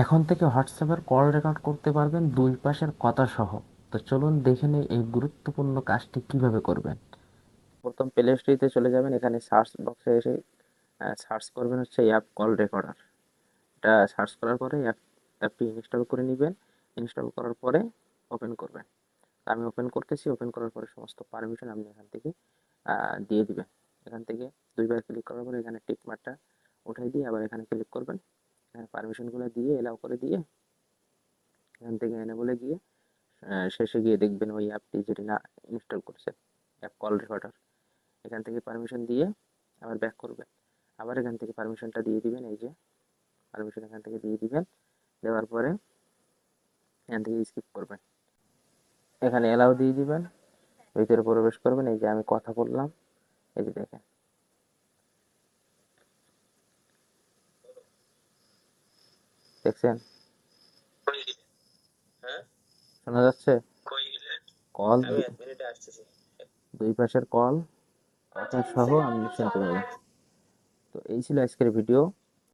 এখন থেকে হোয়াটসঅ্যাপের কল রেকর্ড করতে পারবেন দুই পাশের কথা সহ। তো চলুন দেখে নেই এই গুরুত্বপূর্ণ কাজটি কিভাবে করবেন। প্রথম প্লে স্টোরে চলে যাবেন, এখানে সার্চ বক্সে এসে সার্চ করবেন হচ্ছে অ্যাপ কল রেকর্ডার। এটা সার্চ করার পরে অ্যাপটি ইনস্টল করে নেবেন। ইনস্টল করার পরে ওপেন করবেন। আমি ওপেন করতেছি। ওপেন করার পরে সমস্ত পারমিশন আপনি এখান থেকে দিয়ে দিবেন। এখান থেকে দুইবার ক্লিক করার পরে এখানে টিক মার্কটা উঠাই দিয়ে আবার এখানে ক্লিক করবেন। এখানে পারমিশনগুলো দিয়ে এলাও করে দিয়ে এখান থেকে এনেবলে গিয়ে শেষে গিয়ে দেখবেন ওই অ্যাপটি যেটি না ইনস্টল করছে, অ্যাপ কল রেকর্ডার। এখান থেকে পারমিশন দিয়ে আবার ব্যাক করবেন। আবার এখান থেকে পারমিশনটা দিয়ে দিবেন, এই যে পারমিশন এখান থেকে দিয়ে দিবেন। দেওয়ার পরে এখান থেকে স্কিপ করবেন। এখানে এলাও দিয়ে দিবেন। ভিতরে প্রবেশ করবেন। এই যে আমি কথা বললাম, এই যে দেখেন, দেখছেন শোনা যাচ্ছে কল, দুই পাশের কল কথা সহ আপনি শুনতে পাবেন। তো এই ছিল আজকের ভিডিও।